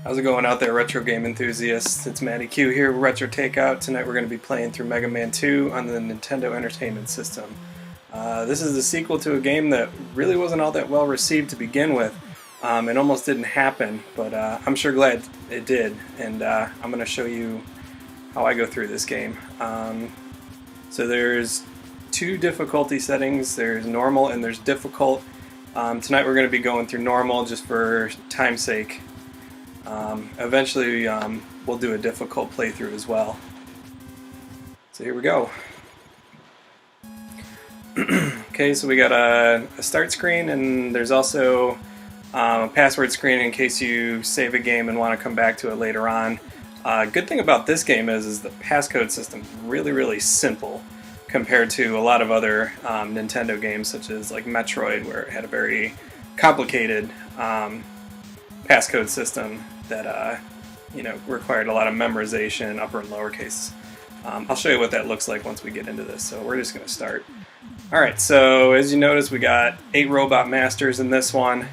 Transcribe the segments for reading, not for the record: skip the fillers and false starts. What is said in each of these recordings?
How's it going out there, retro game enthusiasts? It's Matty Q here with Retro Takeout. Tonight we're going to be playing through Mega Man 2 on the Nintendo Entertainment System. This is the sequel to a game that really wasn't all that well received to begin with. It almost didn't happen, but I'm sure glad it did, and I'm going to show you how I go through this game. So there's two difficulty settings. There's normal and there's difficult. Tonight we're going to be going through normal just for time's sake. Eventually we'll do a difficult playthrough as well. So here we go. Okay, so we got a start screen, and there's also a password screen in case you save a game and want to come back to it later on. Good thing about this game is the passcode system is really simple compared to a lot of other Nintendo games, such as like Metroid, where it had a very complicated passcode system that required a lot of memorization, upper and lowercase. I'll show you what that looks like once we get into this, so we're just going to start. Alright, so as you notice, we got 8 Robot Masters in this one,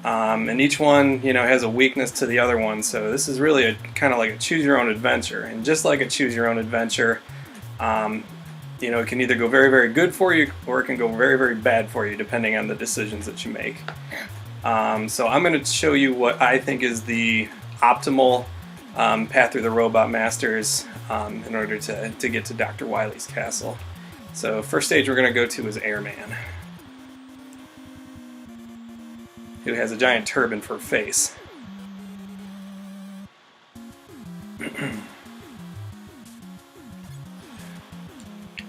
and each one has a weakness to the other one, so this is really kind of like a choose-your-own adventure. And just like a choose-your-own adventure, it can either go very good for you, or it can go very bad for you, depending on the decisions that you make. So I'm going to show you what I think is the optimal path through the Robot Masters in order to get to Dr. Wily's castle. So first stage we're going to go to is Airman, who has a giant turban for a face.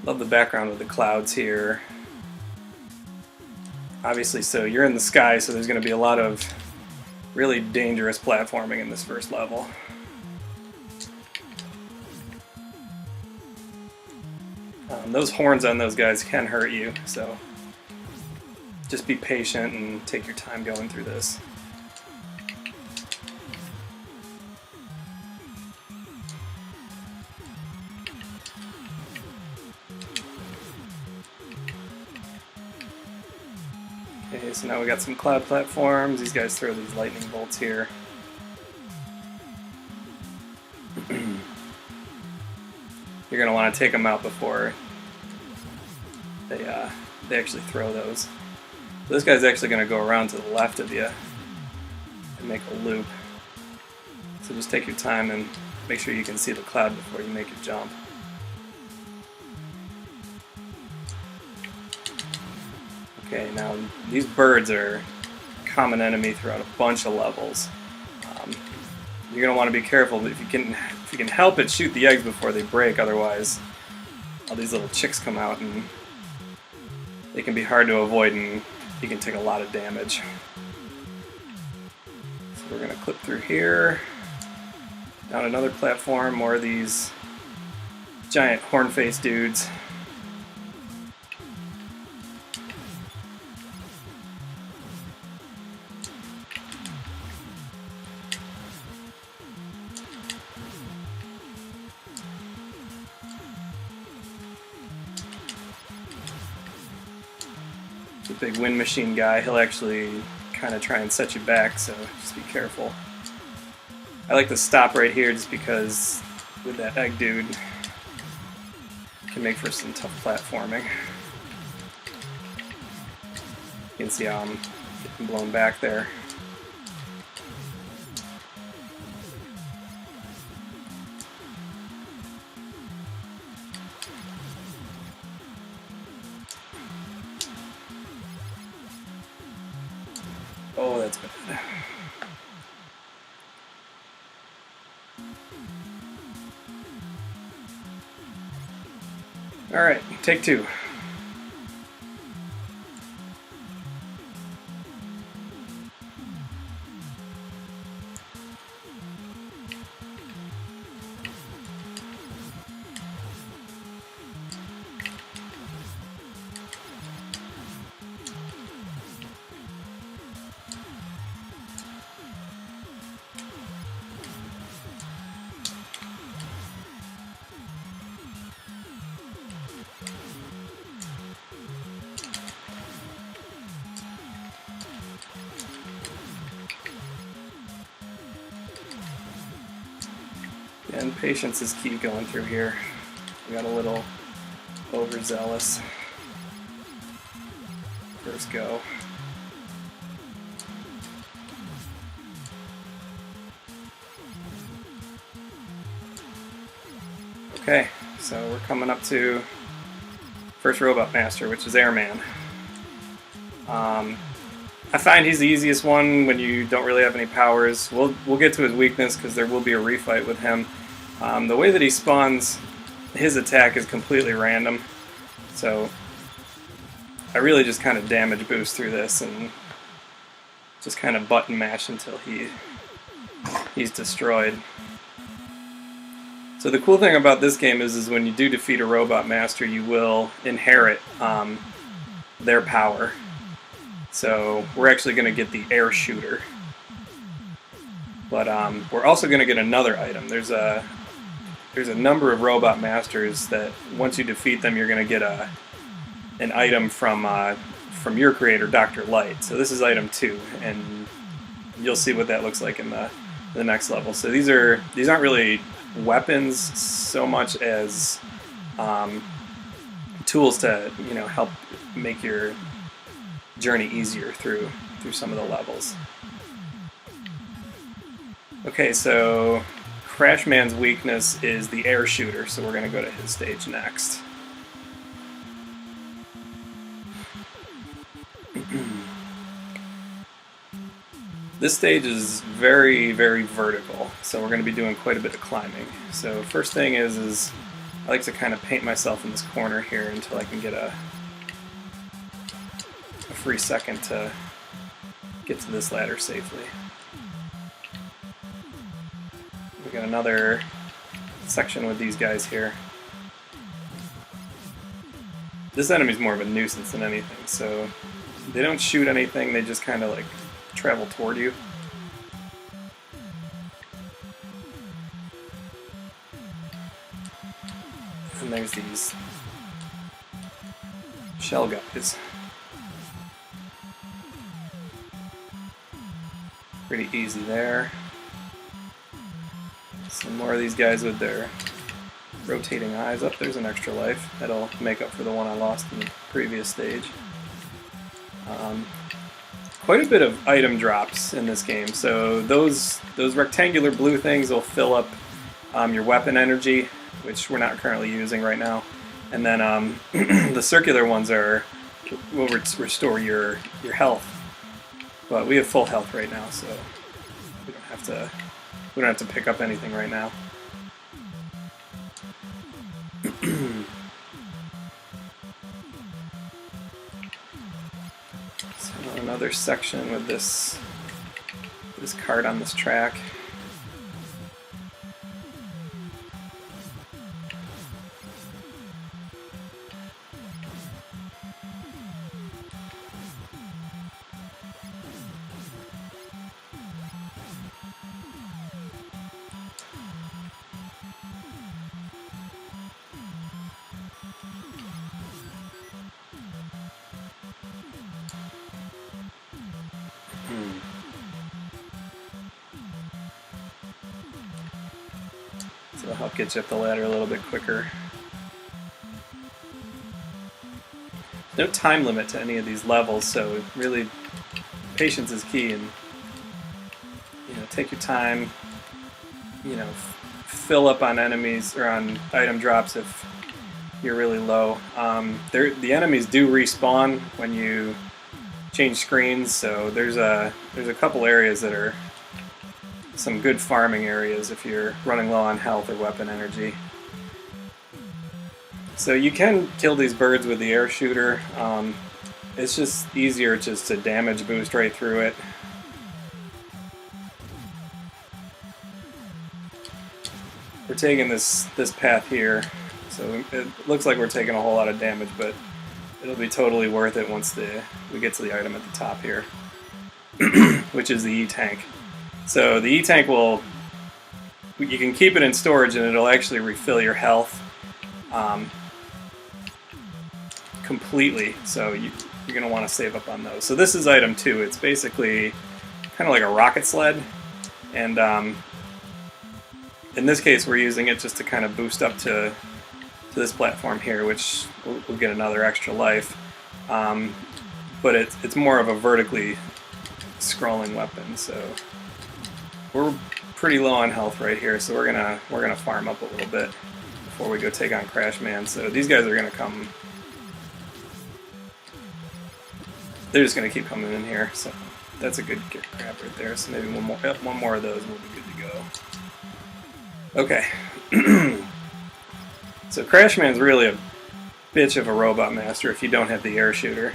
Love the background with the clouds here. Obviously, so you're in the sky, so there's going to be a lot of really dangerous platforming in this first level. Those horns on those guys can hurt you, so just be patient and take your time going through this. Okay, so now we got some cloud platforms. These guys throw these lightning bolts here. You're going to want to take them out before they actually throw those. This guy's actually going to go around to the left of you and make a loop. So just take your time and make sure you can see the cloud before you make your jump. Okay, now these birds are a common enemy throughout a bunch of levels. You're going to want to be careful, but if you can help it, shoot the eggs before they break. Otherwise, all these little chicks come out and they can be hard to avoid, and you can take a lot of damage. So we're going to clip through here, down another platform, more of these giant horn-faced dudes. The big wind machine guy, he'll actually kind of try and set you back, so just be careful. I like to stop right here just because with that egg dude, it can make for some tough platforming. You can see how I'm getting blown back there. Oh, that's bad. Alright, take two. And patience is key going through here. We got a little overzealous first go. Okay, so we're coming up to first Robot Master, which is Airman. I find he's the easiest one when you don't really have any powers. We'll get to his weakness because there will be a refight with him. The way that he spawns his attack is completely random, so I really just kind of damage boost through this and just kind of button mash until he's destroyed. So the cool thing about this game is when you do defeat a Robot Master, you will inherit their power. So we're actually going to get the air shooter. But we're also going to get another item. There's a number of Robot Masters that once you defeat them, you're going to get an item from your creator, Dr. Light. So this is item 2, and you'll see what that looks like in the next level. So these aren't really weapons so much as tools to help make your journey easier through some of the levels. Okay, so Crashman's weakness is the air shooter, so we're going to go to his stage next. This stage is very, very vertical, so we're going to be doing quite a bit of climbing. So first thing is I like to kind of paint myself in this corner here until I can get a free second to get to this ladder safely. We got another section with these guys here. This enemy's more of a nuisance than anything, so they don't shoot anything, they just kind of like travel toward you. And there's these shell guys. Pretty easy there. Some more of these guys with their rotating eyes. Up, there's an extra life. That'll make up for the one I lost in the previous stage. Quite a bit of item drops in this game. So those rectangular blue things will fill up your weapon energy, which we're not currently using right now. And then the circular ones will restore your health. But we have full health right now, so we don't have to pick up anything right now. So another section with this cart on this track. So it'll help get you up the ladder a little bit quicker. No time limit to any of these levels, so really patience is key, and take your time, fill up on enemies or on item drops if you're really low. The enemies do respawn when you change screens, so there's a couple areas that are some good farming areas if you're running low on health or weapon energy. So you can kill these birds with the air shooter. It's just easier just to damage boost right through it. We're taking this path here, so it looks like we're taking a whole lot of damage, but it'll be totally worth it once we get to the item at the top here, which is the E-Tank. So the E-Tank you can keep it in storage and it'll actually refill your health completely, so you're going to want to save up on those. So this is item 2. It's basically kind of like a rocket sled, and in this case, we're using it just to kind of boost up to this platform here, which will get another extra life. But it's more of a vertically scrolling weapon, so we're pretty low on health right here. So we're gonna farm up a little bit before we go take on Crash Man. So these guys are gonna come. They're just gonna keep coming in here. So that's a good grab right there. So maybe one more of those and we'll be good to go. Okay. So Crash Man's really a bitch of a robot master if you don't have the air shooter.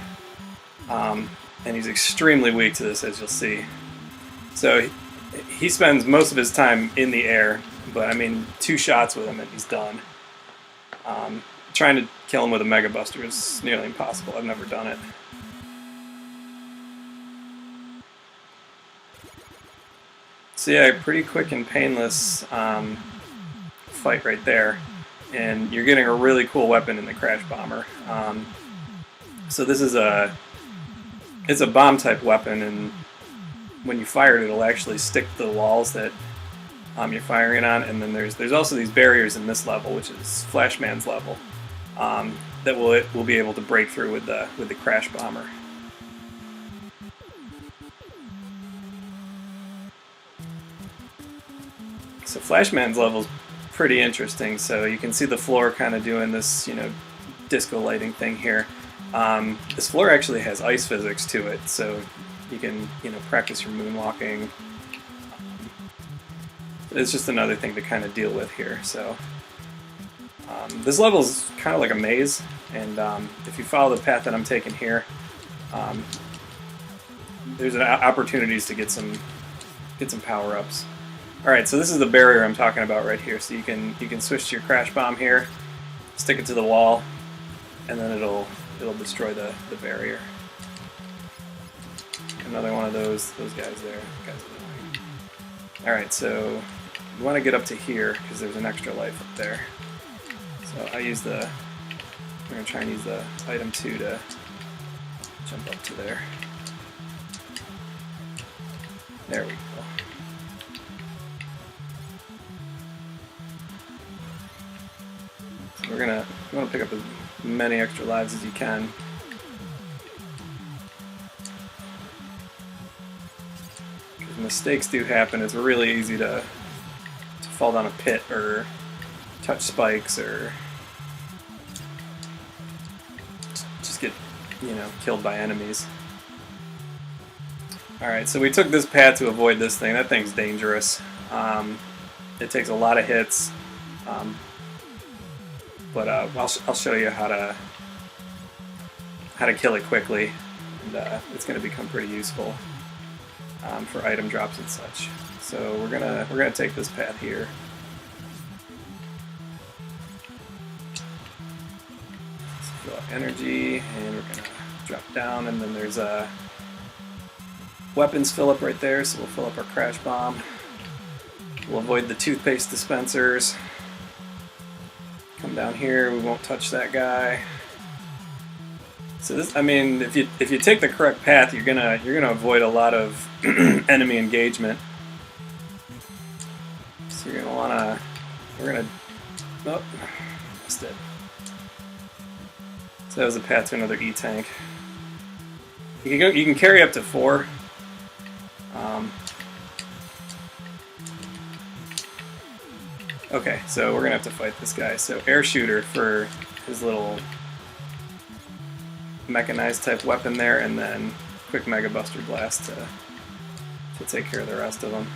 And he's extremely weak to this, as you'll see. So he spends most of his time in the air, but I mean, 2 shots with him and he's done. Trying to kill him with a Mega Buster is nearly impossible. I've never done it. So yeah, pretty quick and painless fight right there. And you're getting a really cool weapon in the Crash Bomber. So this is it's a bomb type weapon, and when you fire it, it'll actually stick to the walls that you're firing on. And then there's also these barriers in this level, which is Flashman's level, that will be able to break through with the Crash Bomber. So Flashman's level is pretty interesting. So you can see the floor kind of doing this, disco lighting thing here. This floor actually has ice physics to it, so you can, practice your moonwalking. It's just another thing to kind of deal with here. So this level is kind of like a maze, and if you follow the path that I'm taking here, there's opportunities to get some power-ups. All right, so this is the barrier I'm talking about right here. So you can switch to your Crash Bomb here, stick it to the wall, and then it'll destroy the barrier. Another one of those guys there. All right, so you want to get up to here because there's an extra life up there. So we're gonna try and use the item 2 to jump up to there. There we go. You want to pick up as many extra lives as you can. Because mistakes do happen. It's really easy to fall down a pit or touch spikes or just get, killed by enemies. Alright, so we took this path to avoid this thing. That thing's dangerous. It takes a lot of hits. But I'll show you how to kill it quickly, and it's going to become pretty useful for item drops and such. So we're gonna take this path here. So fill up energy, and we're gonna drop down, and then there's a weapons fill up right there. So we'll fill up our Crash Bomb. We'll avoid the toothpaste dispensers. Come down here, we won't touch that guy. So this, if you take the correct path, you're gonna avoid a lot of enemy engagement. So you're gonna oh, missed it. So that was a path to another E-tank. You can carry up to 4. Okay, so we're gonna have to fight this guy. So air shooter for his little mechanized type weapon there, and then quick Mega Buster Blast to take care of the rest of them.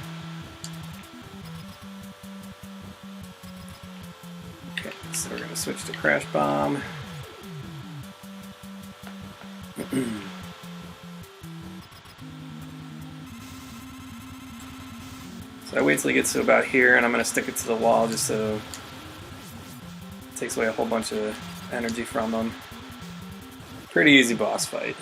Okay, so we're gonna switch to Crash Bomb. So I wait till he gets to about here, and I'm going to stick it to the wall just so it takes away a whole bunch of energy from him. Pretty easy boss fight.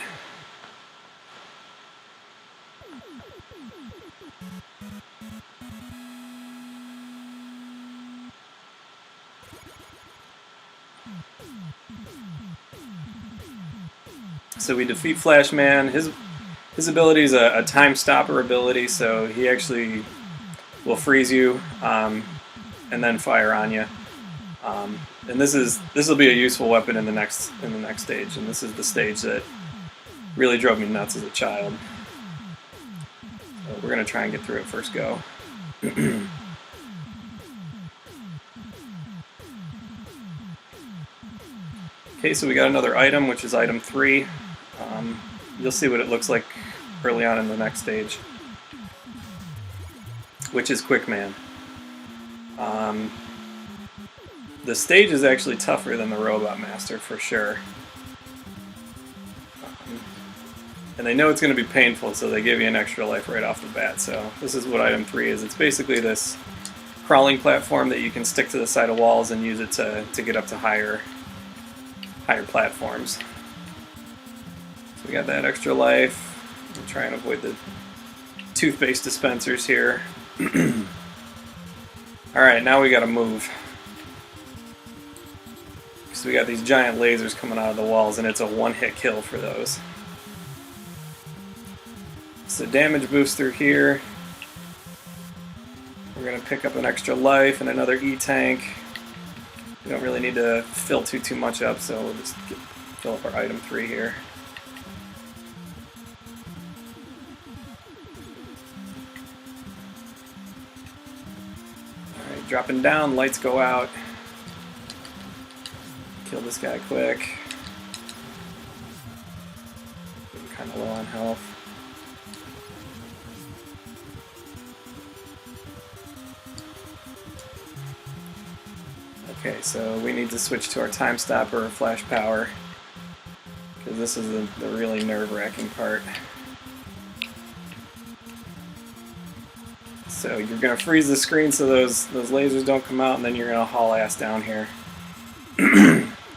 So we defeat Flashman. His ability is a time stopper ability, so he actually will freeze you and then fire on you. And this will be a useful weapon in the next stage, and this is the stage that really drove me nuts as a child. So we're gonna try and get through it first go. Okay, so we got another item, which is item 3. You'll see what it looks like early on in the next stage, which is Quick Man. The stage is actually tougher than the Robot Master for sure. And they know it's going to be painful, so they give you an extra life right off the bat. So this is what item 3 is. It's basically this crawling platform that you can stick to the side of walls and use it to get up to higher platforms. So we got that extra life. We'll try and avoid the toothpaste dispensers here. Alright, now we gotta move. So we got these giant lasers coming out of the walls, and it's a one-hit kill for those. So damage boost through here. We're gonna pick up an extra life and another E-tank. We don't really need to fill too much up, so we'll just fill up our item 3 here. Alright, dropping down, lights go out. Kill this guy quick. Getting kind of low on health. Okay, so we need to switch to our time stopper or flash power, because this is the really nerve-wracking part. So you're going to freeze the screen so those lasers don't come out, and then you're going to haul ass down here.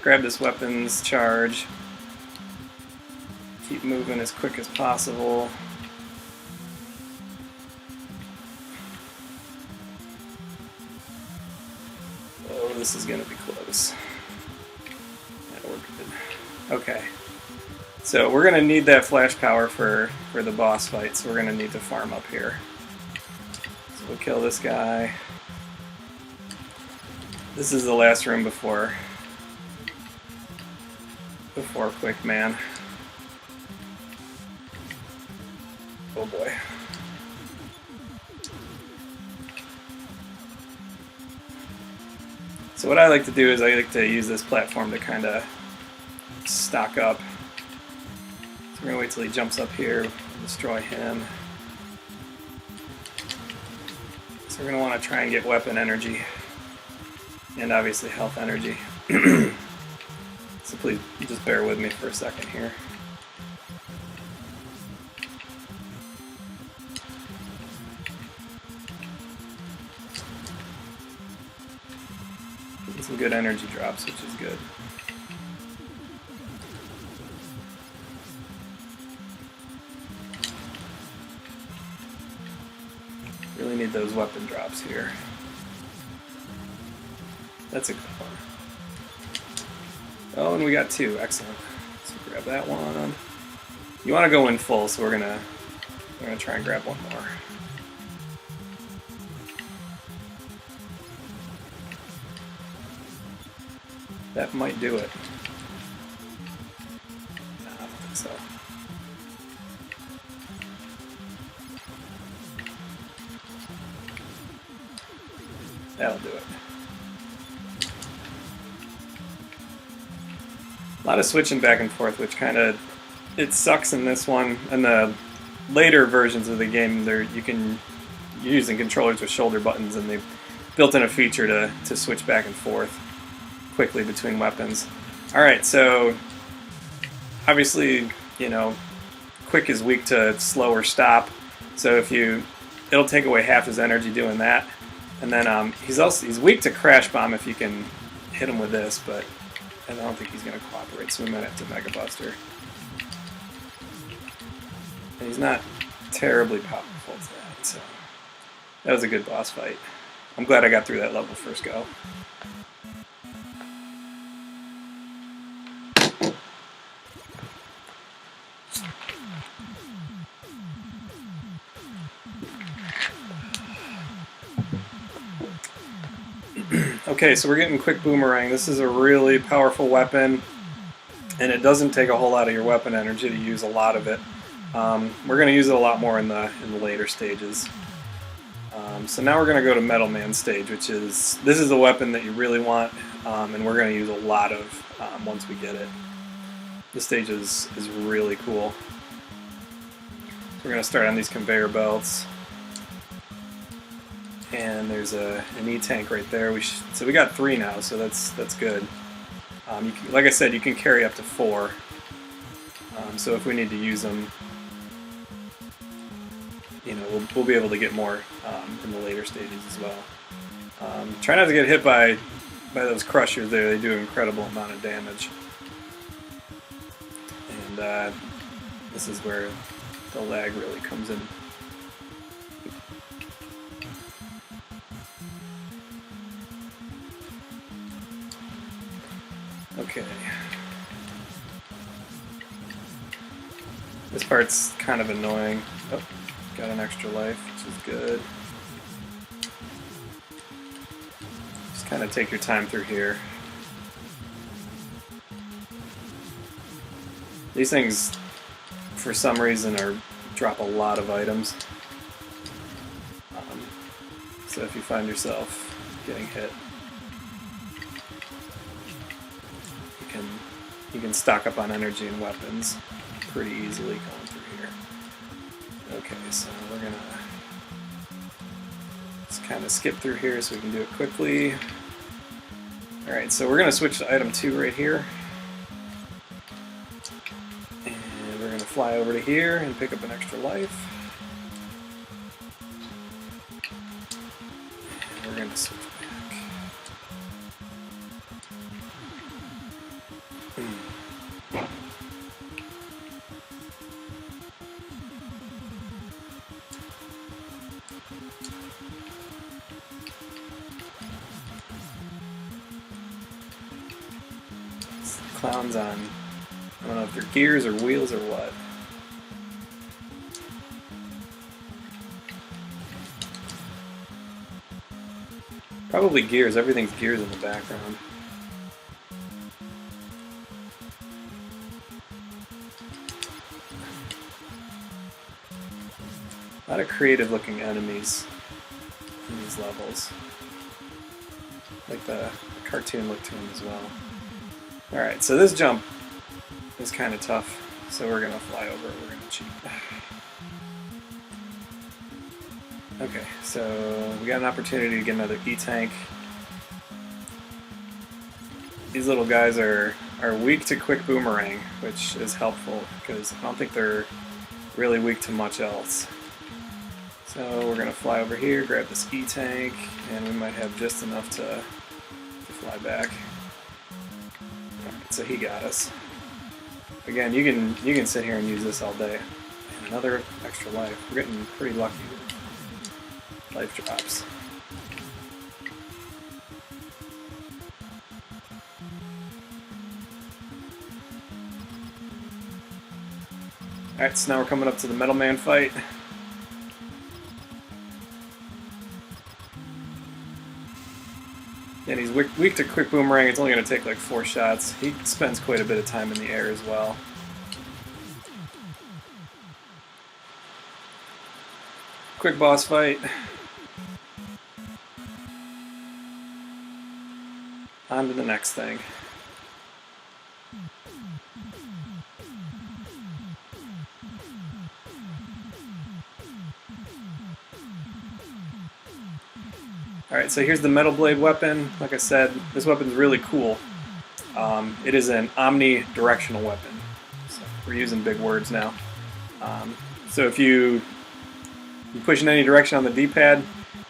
Grab this weapons charge. Keep moving as quick as possible. Oh, this is going to be close. Yeah, we're good. Okay. So we're going to need that flash power for the boss fight, so we're going to need to farm up here. So we'll kill this guy. This is the last room before Quick Man. Oh boy. So what I like to do is I like to use this platform to kind of stock up. So we're going to wait till he jumps up here, destroy him. So we're going to want to try and get weapon energy. And obviously health energy. So please just bear with me for a second here. Getting some good energy drops, which is good. Really need those weapon drops here. That's a good one. Oh, and we got 2. Excellent. So grab that one. You want to go in full, so we're gonna try and grab one more. That might do it. No, I don't think so. That'll do it. A lot of switching back and forth, which kind of, it sucks in this one. And the later versions of the game, you're using controllers with shoulder buttons, and they've built in a feature to switch back and forth quickly between weapons. Alright, so obviously, Quick is weak to slow or stop, so it'll take away half his energy doing that. And then he's weak to crash bomb if you can hit him with this, but I don't think he's going to cooperate, so we might have to Mega Buster. And he's not terribly powerful to that, so that was a good boss fight. I'm glad I got through that level first go. Okay, so we're getting quick boomerang. This is a really powerful weapon, and it doesn't take a whole lot of your weapon energy to use a lot of it. We're going to use it a lot more in the later stages. So now we're going to go to Metal Man stage, which is, this is the weapon that you really want, and we're going to use a lot of once we get it. This stage is really cool. So we're going to start on these conveyor belts. And there's an E-tank right there. So we got 3 now, so that's good. Like I said, you can carry up to 4. So if we need to use them, you know, we'll be able to get more in the later stages as well. Try not to get hit by those crushers there. They do an incredible amount of damage. And this is where the lag really comes in. Okay. This part's kind of annoying. Oh, got an extra life, which is good. Just kind of take your time through here. These things, for some reason, drop a lot of items. So if you find yourself getting hit, you can stock up on energy and weapons pretty easily going through here. Okay, so we're gonna just kind of skip through here so we can do it quickly. Alright, so we're gonna switch to item 2 right here. And we're gonna fly over to here and pick up an extra life. And we're gonna switch back. Clowns on, I don't know if they're gears or wheels or what. Probably gears, everything's gears in the background. A lot of creative looking enemies in these levels. Like the cartoon look to them as well. Alright, so this jump is kind of tough, so we're going to fly over, we're going to cheat. Okay, so we got an opportunity to get another E-tank. These little guys are weak to quick boomerang, which is helpful, because I don't think they're really weak to much else. So we're going to fly over here, grab this E-tank, and we might have just enough to fly back. So he got us. Again, you can sit here and use this all day. And another extra life. We're getting pretty lucky with life drops. Alright, so now we're coming up to the Metal Man fight. And he's weak to quick boomerang. It's only going to take like 4 shots. He spends quite a bit of time in the air as well. Quick boss fight. On to the next thing. Alright, so here's the Metal Blade weapon. Like I said, this weapon's really cool. It is an omnidirectional weapon. So we're using big words now. So if you push in any direction on the D-pad,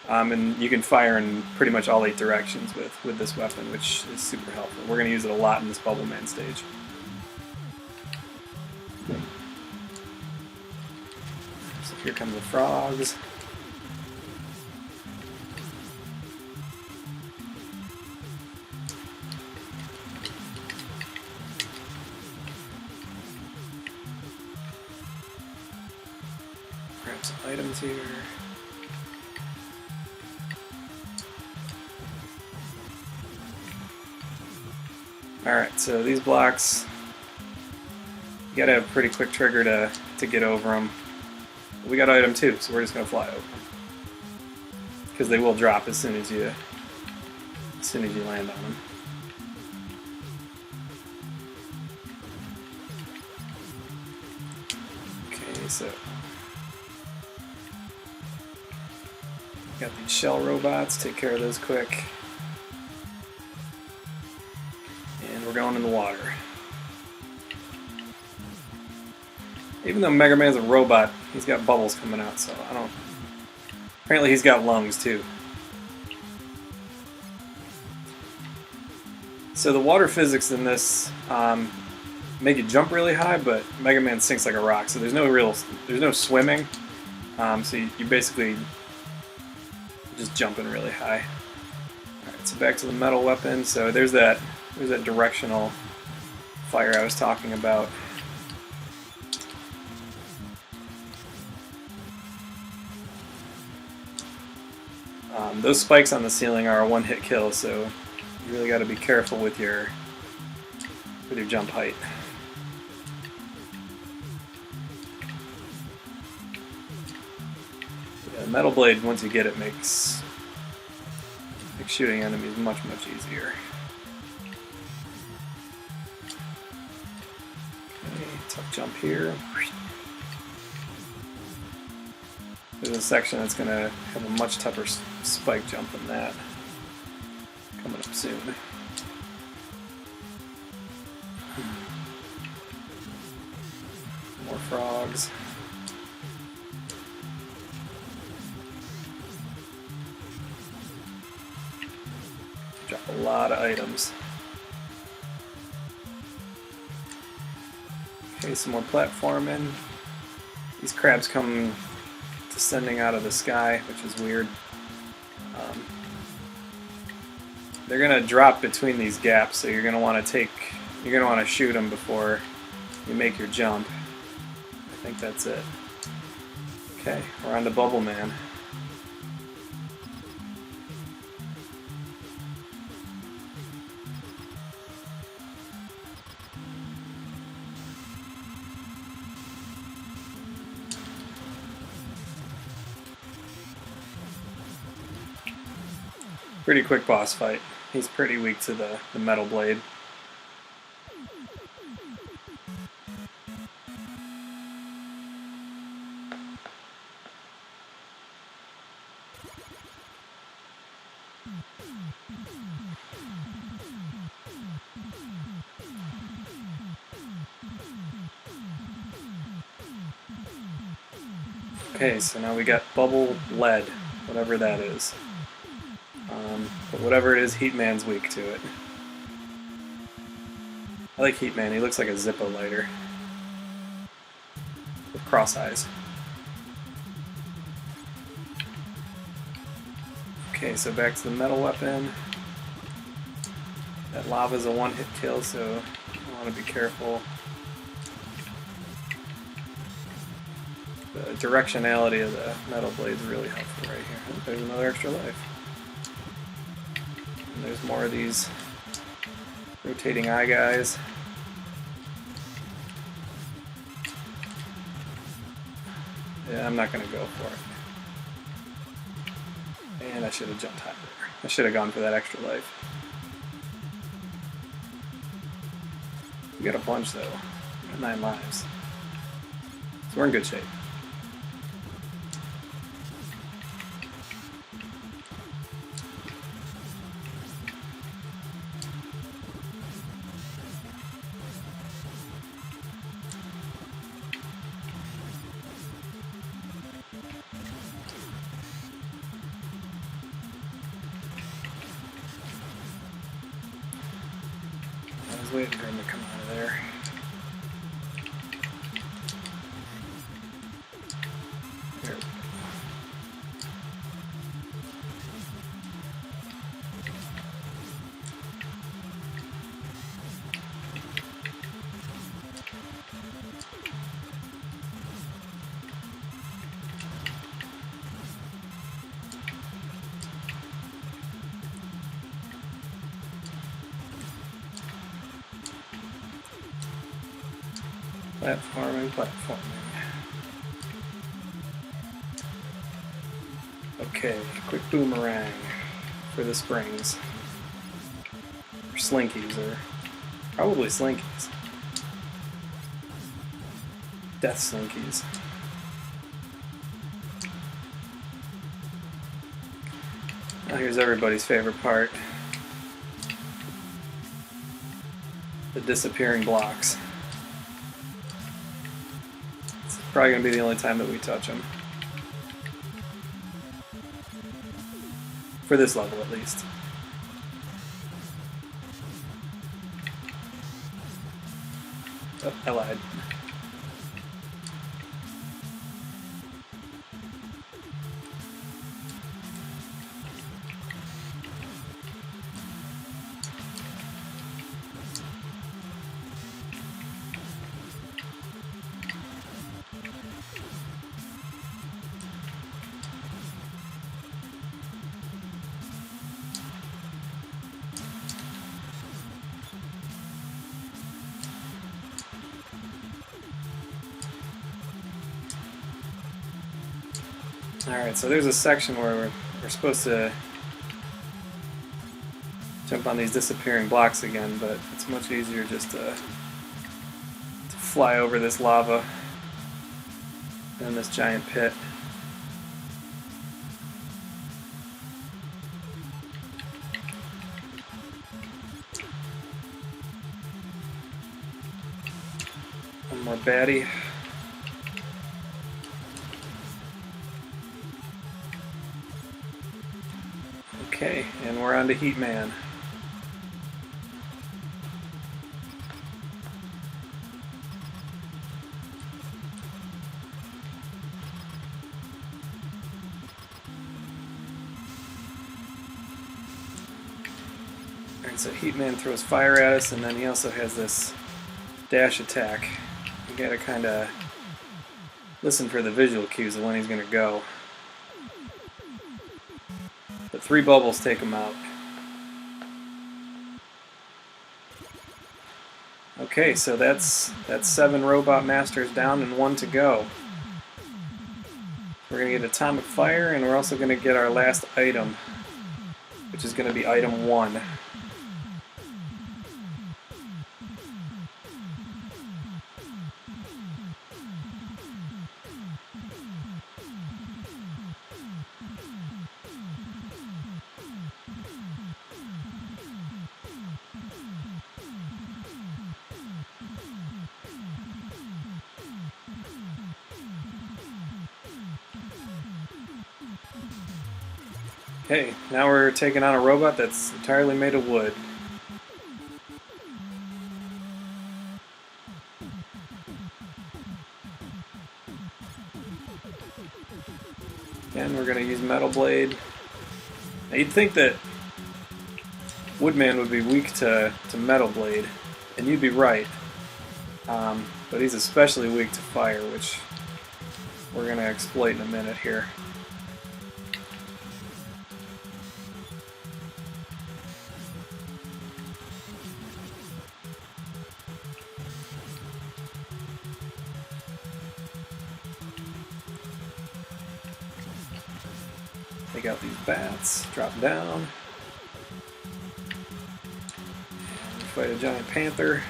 and you can fire in pretty much all 8 directions with this weapon, which is super helpful. We're going to use it a lot in this Bubble Man stage. So here come the frogs. Grab some items here. Alright, so these blocks, you gotta have a pretty quick trigger to get over them. We got item 2, so we're just gonna fly over them. Because they will drop as soon as you land on them. Okay, so got these shell robots, take care of those quick. And we're going in the water. Even though Mega Man's a robot, he's got bubbles coming out, so I don't... Apparently he's got lungs too. So the water physics in this make it jump really high, but Mega Man sinks like a rock, so there's no swimming. So you basically just jumping really high. Alright, so back to the metal weapon. So there's that directional fire I was talking about. Those spikes on the ceiling are a one-hit kill, so you really got to be careful with your jump height. Yeah, Metal Blade, once you get it, makes shooting enemies much easier. Okay, tough jump here. There's a section that's going to have a much tougher spike jump than that. Coming up soon. More frogs. Drop a lot of items. Okay, some more platforming. These crabs come descending out of the sky, which is weird. They're gonna drop between these gaps, so you're gonna want to shoot them before you make your jump. I think that's it. Okay, we're on to Bubble Man. Pretty quick boss fight. He's pretty weak to the Metal Blade. Okay, so now we got Bubble Lead, whatever that is. But whatever it is, Heat Man's weak to it. I like Heat Man, he looks like a Zippo lighter. With cross eyes. Okay, so back to the metal weapon. That lava's a one-hit kill, so I want to be careful. The directionality of the metal blade is really helpful right here. There's another extra life. And there's more of these rotating eye guys. Yeah, I'm not going to go for it. And I should have jumped higher. I should have gone for that extra life. We got a bunch though. We got 9 lives. So we're in good shape. I was waiting for him to come out of there. There we go. Platforming, platforming. Okay, quick boomerang for the springs. Or slinkies, or probably slinkies. Death slinkies. Now here's everybody's favorite part. The disappearing blocks. It's probably going to be the only time that we touch them. For this level, at least. Oh, I lied. Alright, so there's a section where we're supposed to jump on these disappearing blocks again, but it's much easier just to fly over this lava and this giant pit. One more baddie. Okay, and we're on to Heat Man. Alright, so Heat Man throws fire at us, and then he also has this dash attack. You gotta kinda listen for the visual cues of when he's gonna go. But 3 bubbles take him out. Okay, so that's 7 robot masters down and 1 to go. We're going to get Atomic Fire, and we're also going to get our last item, which is going to be item 1. Okay, now we're taking on a robot that's entirely made of wood. Again, we're going to use Metal Blade. Now, you'd think that Woodman would be weak to Metal Blade, and you'd be right. But he's especially weak to fire, which we're going to exploit in a minute here. Take out these bats, drop down, and fight a giant panther.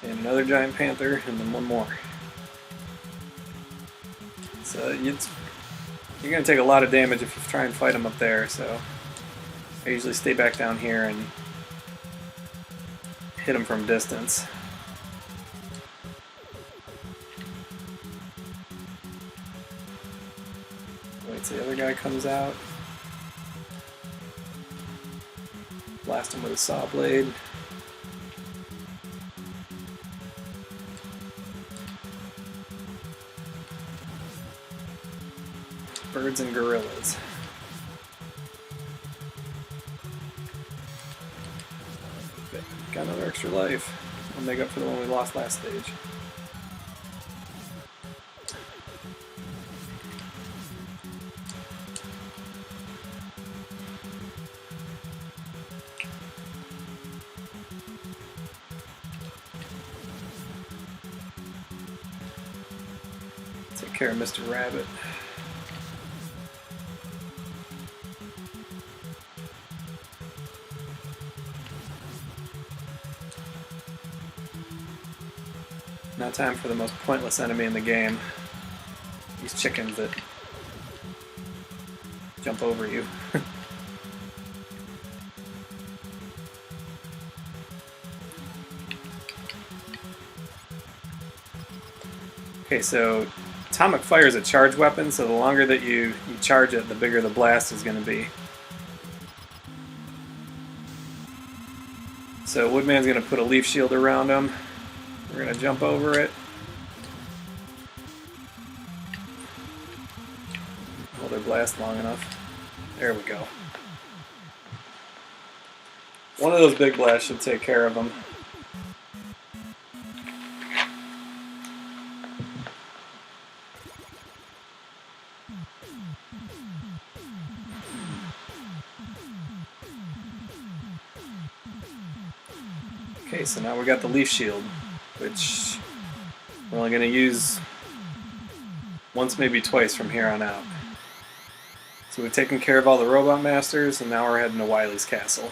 And another giant panther, and then one more. So you're going to take a lot of damage if you try and fight them up there, so I usually stay back down here and hit him from distance. Wait till the other guy comes out. Blast him with a saw blade. Birds and gorillas. Got another extra life. I'll make up for the one we lost last stage. Take care of Mr. Rabbit. Now time for the most pointless enemy in the game. These chickens that jump over you. Okay, so atomic fire is a charge weapon, so the longer that you charge it, the bigger the blast is going to be. So Woodman's going to put a leaf shield around him. We're going to jump over it. Hold their blast long enough. There we go. One of those big blasts should take care of them. Okay, so now we got the leaf shield, which we're only going to use once, maybe twice from here on out. So we've taken care of all the robot masters, and now we're heading to Wily's castle.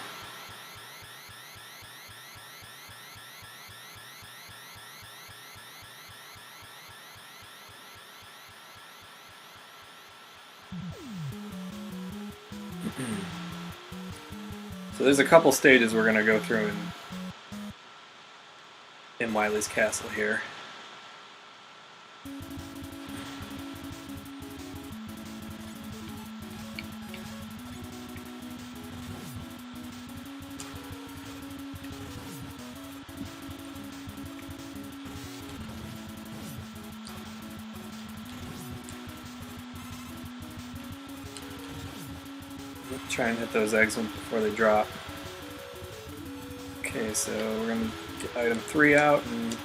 So there's a couple stages we're going to go through in Wily's castle here. Try and hit those eggs before they drop. Okay, so we're going to get item 3 out and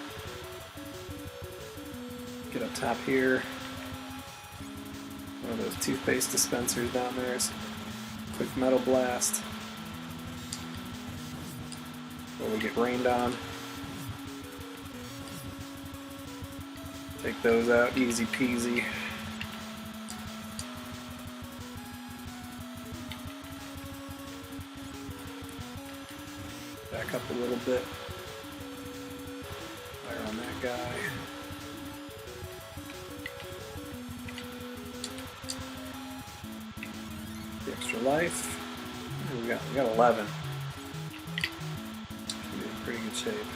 get up top here. One of those toothpaste dispensers down there. So quick metal blast. Before we get rained on. Take those out, easy peasy. Back up a little bit. Fire on that guy. The extra life. We got 11. Should be in pretty good shape.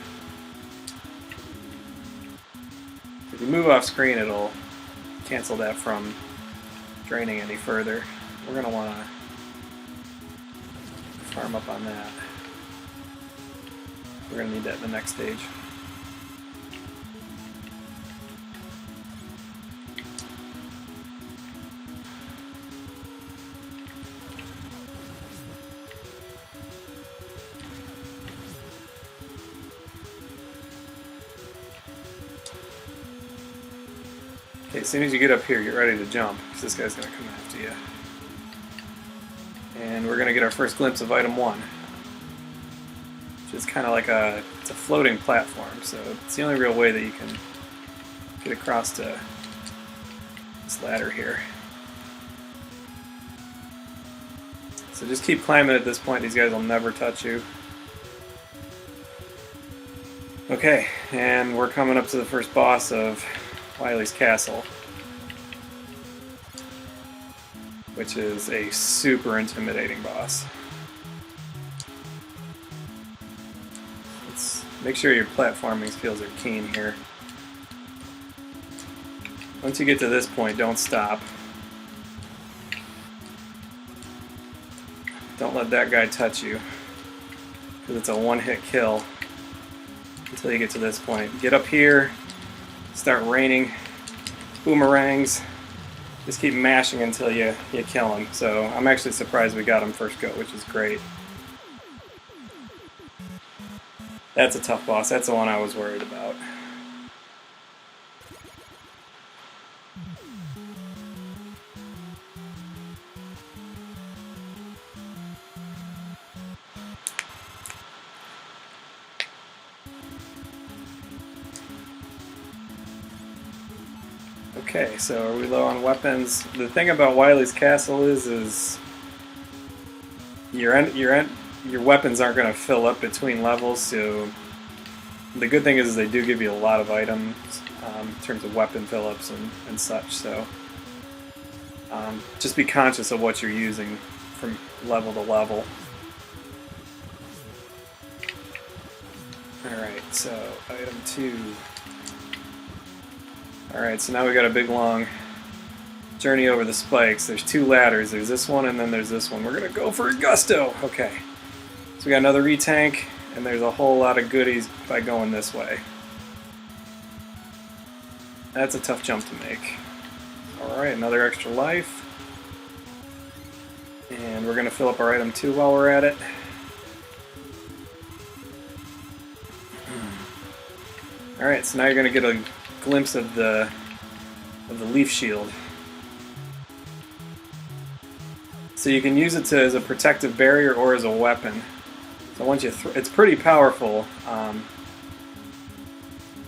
If you move off screen, it'll cancel that from draining any further. We're going to want to farm up on that. We're going to need that in the next stage. Okay, as soon as you get up here, get ready to jump, because this guy's going to come after you. And we're going to get our first glimpse of item 1. Which is kind of like it's a floating platform, so it's the only real way that you can get across to this ladder here. So just keep climbing at this point, these guys will never touch you. Okay, and we're coming up to the first boss of Wily's castle, which is a super intimidating boss. Make sure your platforming skills are keen here. Once you get to this point, don't stop. Don't let that guy touch you, because it's a one-hit kill until you get to this point. Get up here, start raining boomerangs. Just keep mashing until you kill him. So I'm actually surprised we got him first go, which is great. That's a tough boss. That's the one I was worried about. Okay, so are we low on weapons? The thing about Wily's Castle is your weapons aren't going to fill up between levels. So the good thing is they do give you a lot of items in terms of weapon fill-ups and such. So just be conscious of what you're using from level to level. Alright, so item 2. Alright, so now we got a big long journey over the spikes. There's 2 ladders. There's this one and then there's this one. We're going to go for a gusto! Okay. So we got another retank, and there's a whole lot of goodies by going this way. That's a tough jump to make. Alright, another extra life. And we're going to fill up our item 2 while we're at it. Alright, so now you're going to get a glimpse of the leaf shield. So you can use it as a protective barrier or as a weapon. So once you it's pretty powerful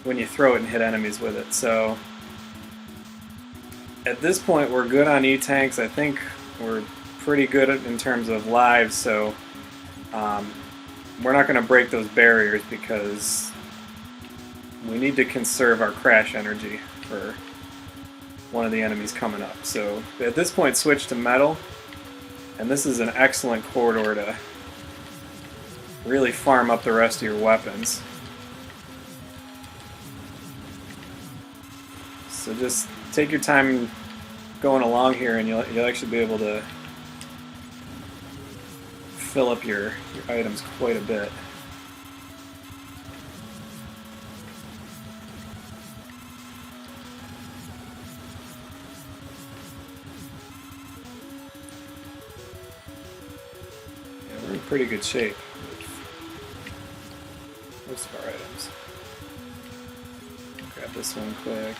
when you throw it and hit enemies with it. So at this point we're good on E-tanks. I think we're pretty good in terms of lives, so we're not going to break those barriers because we need to conserve our crash energy for one of the enemies coming up. So at this point switch to metal, and this is an excellent corridor to really farm up the rest of your weapons. So just take your time going along here and you'll actually be able to fill up your items quite a bit. We're in pretty good shape with most of our items. Grab this one quick.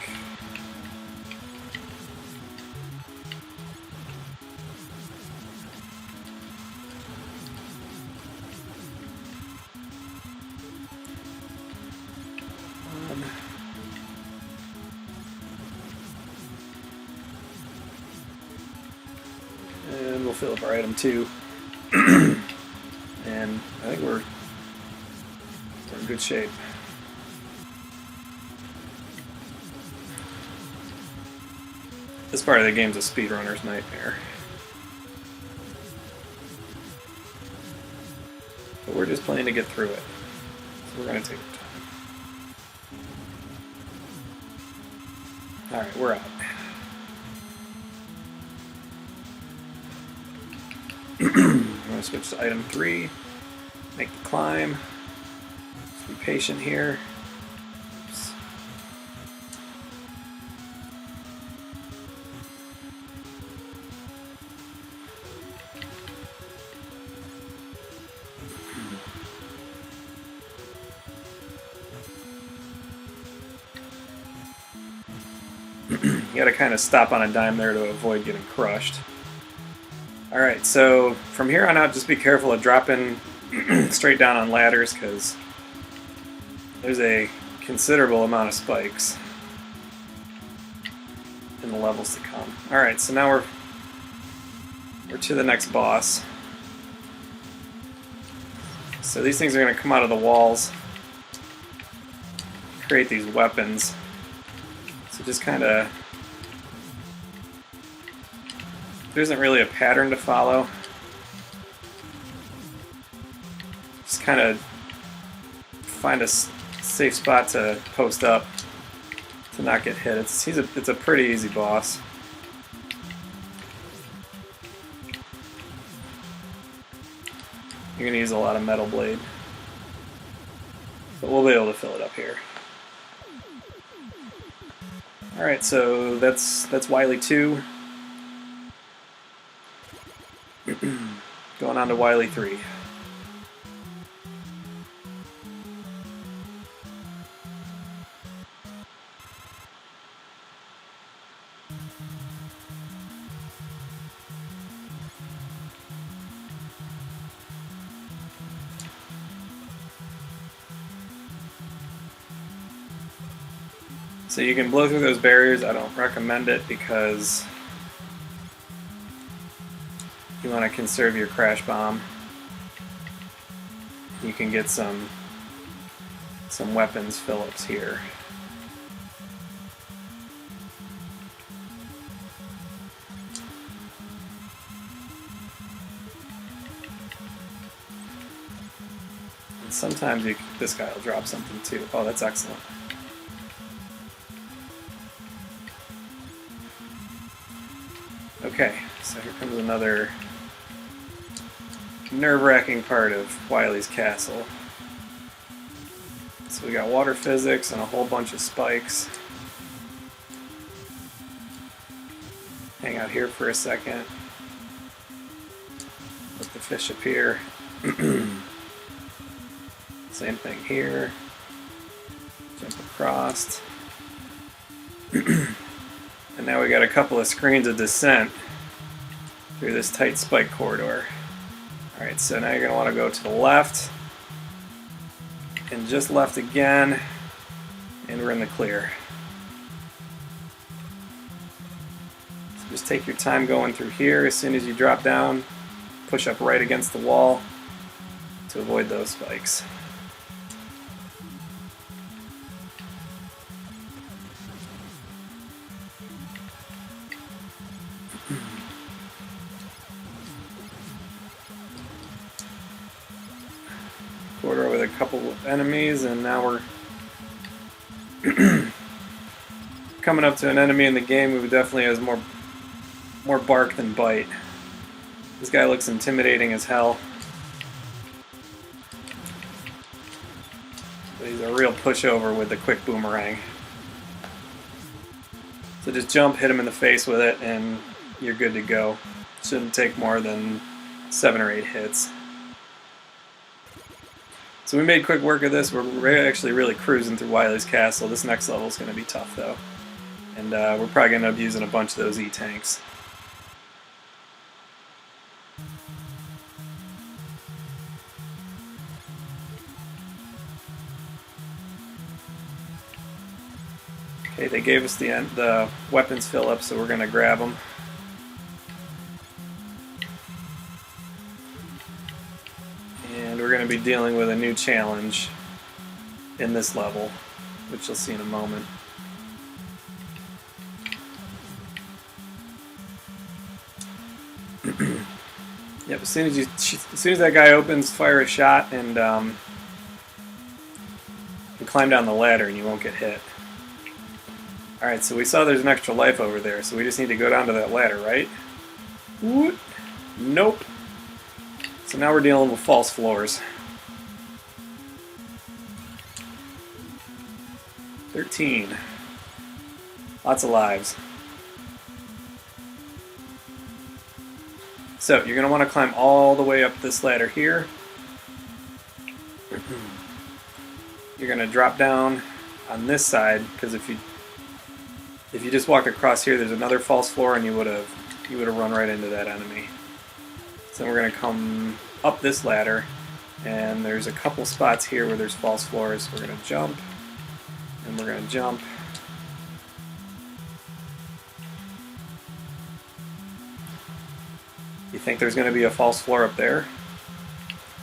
And we'll fill up our item 2. And I think we're in good shape. This part of the game's a speedrunner's nightmare. But we're just playing to get through it. So we're going to take our time. Alright, we're out. I'm going to switch to item 3. Make the climb. Just be patient here. Oops. You gotta kind of stop on a dime there to avoid getting crushed. Alright, so from here on out, just be careful of dropping straight down on ladders, because there's a considerable amount of spikes in the levels to come. Alright, so now we're to the next boss. So these things are going to come out of the walls, create these weapons. So just kind of... there isn't really a pattern to follow. Just kind of find a safe spot to post up to not get hit. It's a pretty easy boss. You're going to use a lot of metal blade, but we'll be able to fill it up here. Alright, so that's Wily 2. Going on to Wily 3. So you can blow through those barriers. I don't recommend it because you want to conserve your crash bomb. You can get some weapons fill-ups here. And sometimes this guy will drop something too. Oh, that's excellent. Okay, so here comes another nerve-wracking part of Wily's castle. So we got water physics and a whole bunch of spikes. Hang out here for a second. Let the fish appear. Same thing here. Jump across. And now we got a couple of screens of descent through this tight spike corridor. Alright, so now you're going to want to go to the left, and just left again, and we're in the clear. So just take your time going through here. As soon as you drop down, push up right against the wall to avoid those spikes. Corridor with a couple of enemies, and now we're coming up to an enemy in the game who definitely has more bark than bite. This guy looks intimidating as hell. But he's a real pushover with the quick boomerang. So just jump, hit him in the face with it, and you're good to go. Shouldn't take more than 7 or 8 hits. So we made quick work of this. We're actually really cruising through Wily's castle. This next level is going to be tough, though. And we're probably going to end up using a bunch of those E-tanks. Okay, they gave us the weapons fill up, so we're going to grab them. We're going to be dealing with a new challenge in this level, which you'll see in a moment. Yep, as soon as that guy opens, fire a shot and climb down the ladder and you won't get hit. Alright, so we saw there's an extra life over there, so we just need to go down to that ladder, right? Whoop. Nope. So now we're dealing with false floors. 13. Lots of lives. So you're going to want to climb all the way up this ladder here. You're going to drop down on this side, because if you just walked across here, there's another false floor, and you would have run right into that enemy. So we're going to come up this ladder, and there's a couple spots here where there's false floors. We're going to jump, and we're going to jump. You think there's going to be a false floor up there?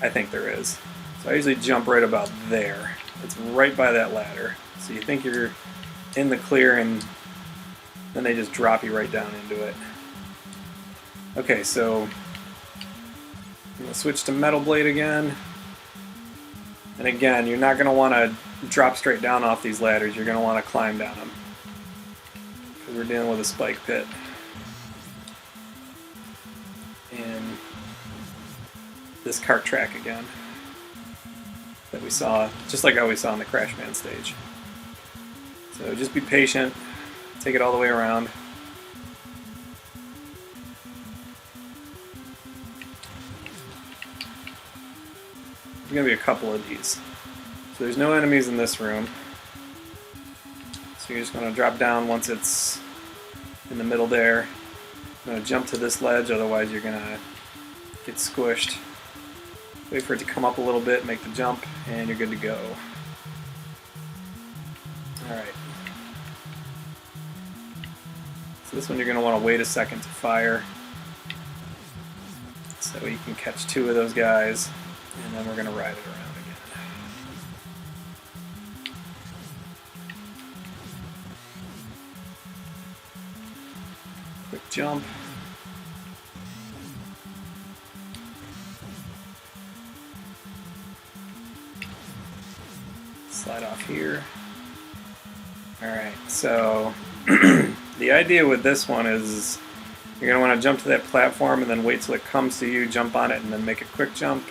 I think there is. So I usually jump right about there. It's right by that ladder. So you think you're in the clear, and then they just drop you right down into it. Okay, so I'm going to switch to Metal Blade again. And again, you're not going to want to drop straight down off these ladders. You're going to want to climb down them, because we're dealing with a spike pit. And this cart track again that we saw, just like how we saw on the Crashman stage. So just be patient, take it all the way around. There's going to be a couple of these. So there's no enemies in this room. So you're just going to drop down once it's in the middle there. I'm going to jump to this ledge, otherwise you're going to get squished. Wait for it to come up a little bit, make the jump, and you're good to go. Alright. This one you're going to want to wait a second to fire, so you can catch 2 of those guys, and then we're going to ride it around again. Quick jump. Slide off here. Alright, so the idea with this one is you're going to want to jump to that platform and then wait till it comes to you, jump on it, and then make a quick jump.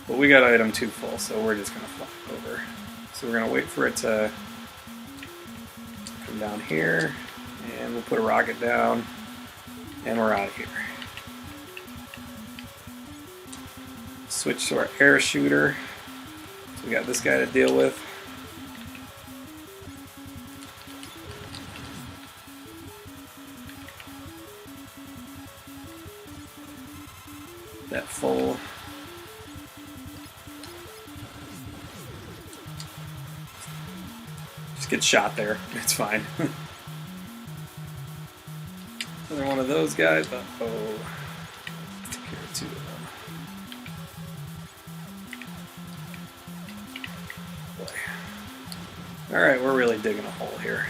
But we got item 2 full, so we're just going to fly over. So we're going to wait for it to come down here, and we'll put a rocket down, and we're out of here. Switch to our air shooter. So we got this guy to deal with. That full. Just get shot there. It's fine. Another one of those guys. Uh-oh. Took care of 2 of them. Boy. Alright, we're really digging a hole here.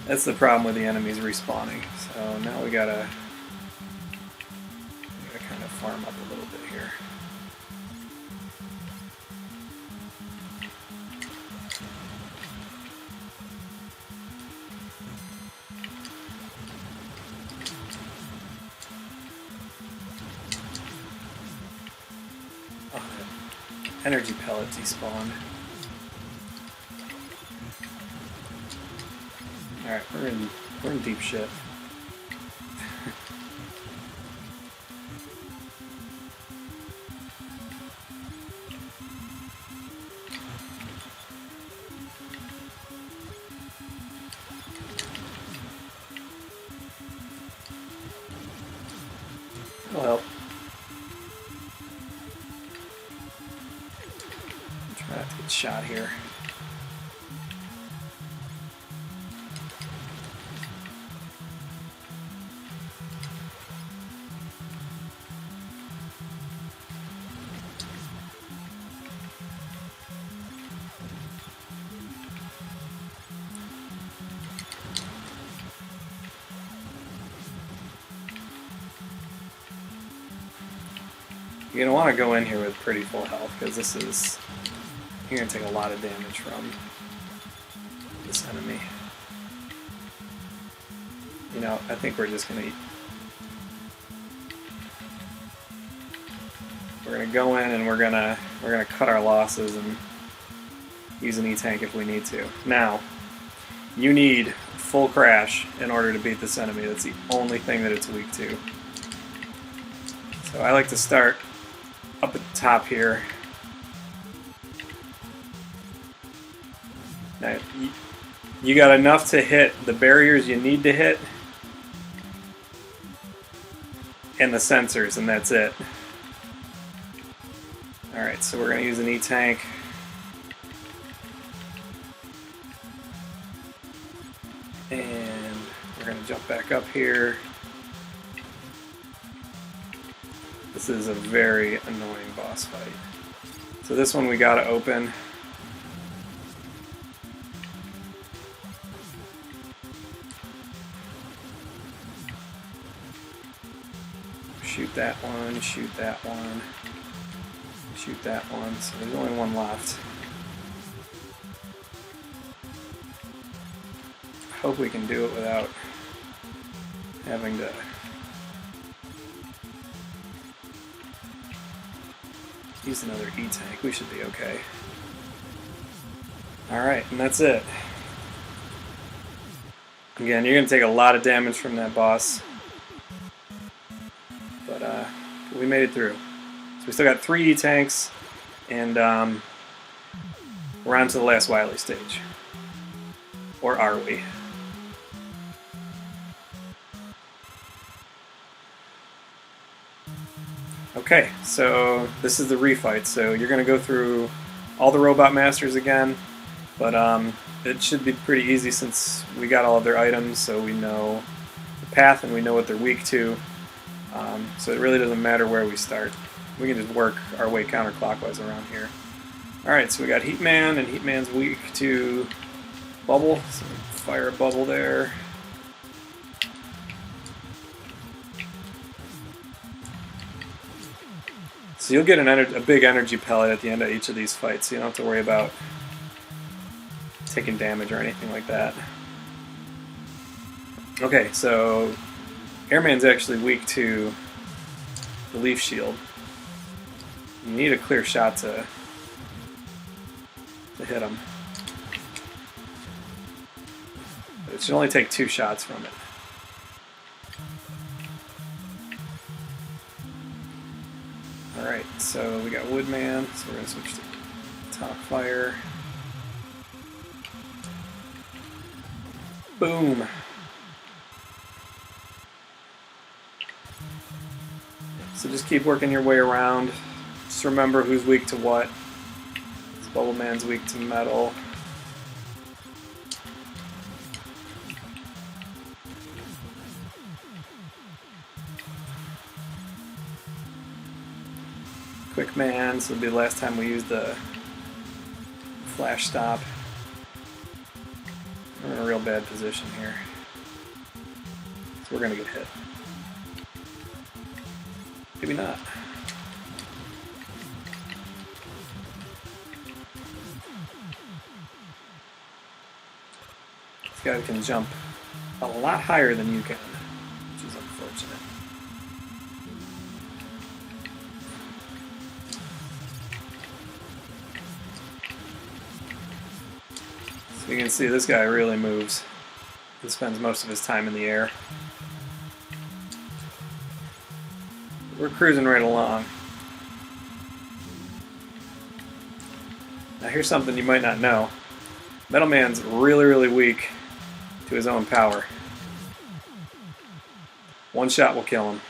That's the problem with the enemies respawning. So now we gotta kind of farm up a little bit here. Oh, energy pellet despawned. Alright, we're in deep shit. Well, try not to get shot here. You're going to want to go in here with pretty full health, because this is, you're going to take a lot of damage from this enemy. You know, I think we're just going to go in and we're gonna cut our losses and use an E-tank if we need to. Now, you need full crash in order to beat this enemy. That's the only thing that it's weak to. So I like to start up at the top here. Now, you got enough to hit the barriers you need to hit and the sensors, and that's it. Alright, so we're going to use an E-tank. And we're going to jump back up here. This is a very annoying boss fight. So this one we got to open. Shoot that one, shoot that one, shoot that one. So there's only one left. I hope we can do it without having to use another E-tank. We should be okay. Alright, and that's it. Again, you're going to take a lot of damage from that boss. But we made it through. So we still got 3 E-tanks, and we're on to the last Wily stage. Or are we? Okay, so this is the refight. So you're going to go through all the Robot Masters again, But it should be pretty easy since we got all of their items, so we know the path and we know what they're weak to. So it really doesn't matter where we start. We can just work our way counterclockwise around here. Alright, so we got Heatman, and Heatman's weak to bubble, so fire a bubble there. So you'll get a big energy pellet at the end of each of these fights, so you don't have to worry about taking damage or anything like that. Okay, so Airman's actually weak to the Leaf Shield. You need a clear shot to hit him. But it should only take 2 shots from it. Alright, so we got Woodman, so we're going to switch to Top Fire. Boom! So just keep working your way around. Just remember who's weak to what. This Bubble Man's weak to metal. Quick Man, so it'll be the last time we use the flash stop. We're in a real bad position here. So we're going to get hit. Maybe not. This guy can jump a lot higher than you can, which is unfortunate. So you can see this guy really moves. He spends most of his time in the air. We're cruising right along. Now here's something you might not know. Metal Man's really, really weak to his own power. One shot will kill him.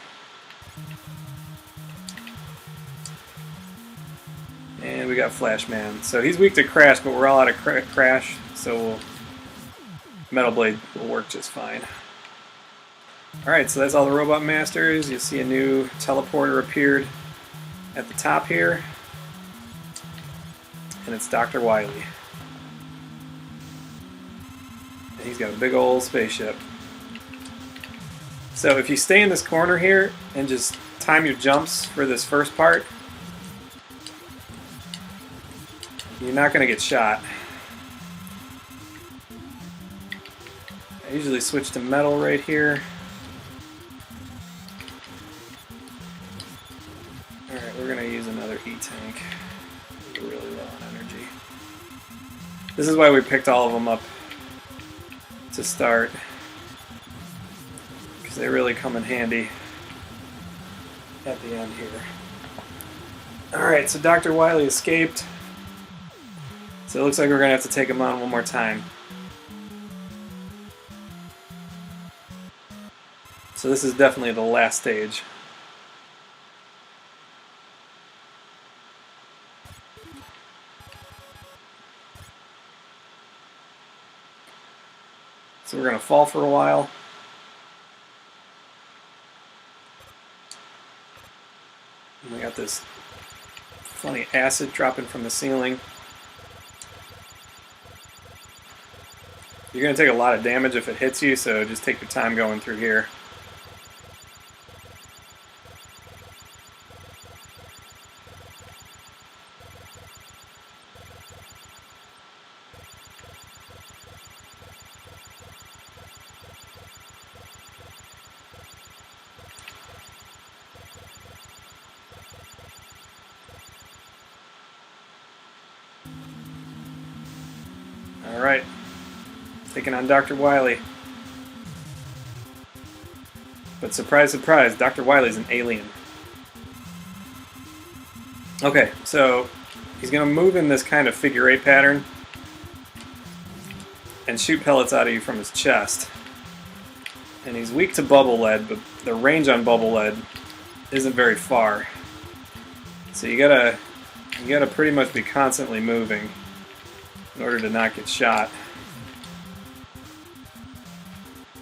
And we got Flash Man. So he's weak to Crash, but we're all out of Crash, so Metal Blade will work just fine. Alright, so that's all the Robot Masters. You see a new teleporter appeared at the top here. And it's Dr. Wily. And he's got a big old spaceship. So if you stay in this corner here and just time your jumps for this first part, you're not going to get shot. I usually switch to metal right here. Alright, we're going to use another E-Tank. We're really low on energy. This is why we picked all of them up to start, because they really come in handy at the end here. Alright, so Dr. Wily escaped. So it looks like we're going to have to take him on one more time. So this is definitely the last stage. So we're going to fall for a while. And we got this funny acid dropping from the ceiling. You're going to take a lot of damage if it hits you, so just take your time going through here. Alright, taking on Dr. Wily. But surprise, surprise, Dr. Wily's an alien. Okay, so he's going to move in this kind of figure 8 pattern and shoot pellets out of you from his chest. And he's weak to bubble lead, but the range on bubble lead isn't very far. So you gotta pretty much be constantly moving in order to not get shot.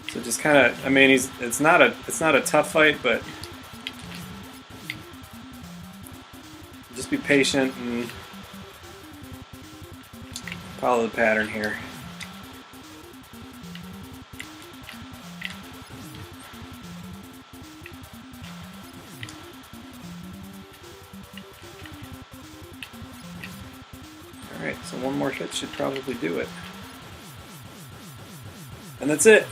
So just kind of, I mean, it's not a tough fight, but just be patient and follow the pattern here. Alright, so one more hit should probably do it. And that's it.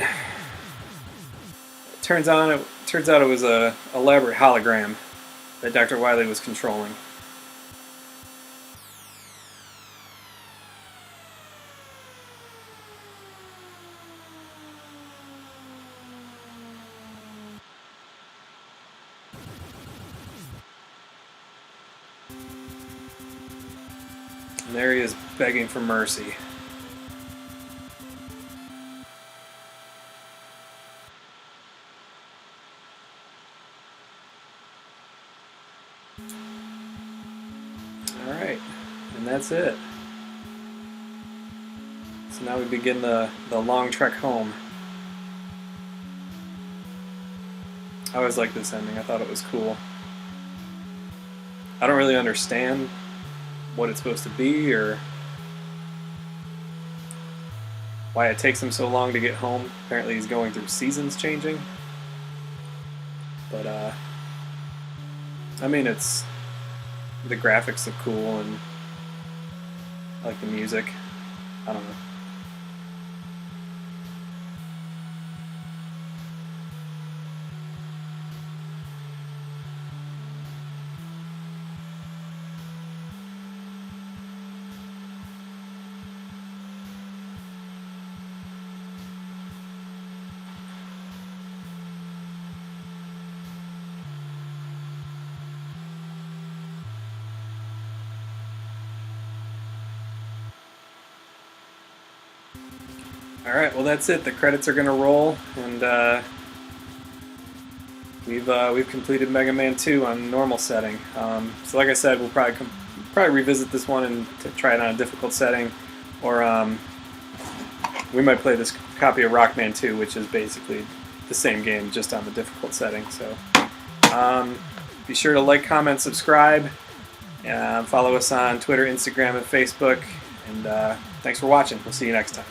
Turns out it was a elaborate hologram that Dr. Wily was controlling. And there he is begging for mercy. Alright, and that's it. So now we begin the long trek home. I always liked this ending. I thought it was cool. I don't really understand what it's supposed to be or why it takes him so long to get home. Apparently he's going through seasons changing. But I mean, it's the graphics look cool and I like the music. I don't know. Alright, well that's it. The credits are going to roll, and we've completed Mega Man 2 on normal setting. So like I said, we'll probably revisit this one and try it on a difficult setting, or we might play this copy of Rockman 2, which is basically the same game, just on the difficult setting. So be sure to like, comment, subscribe, follow us on Twitter, Instagram, and Facebook, and thanks for watching. We'll see you next time.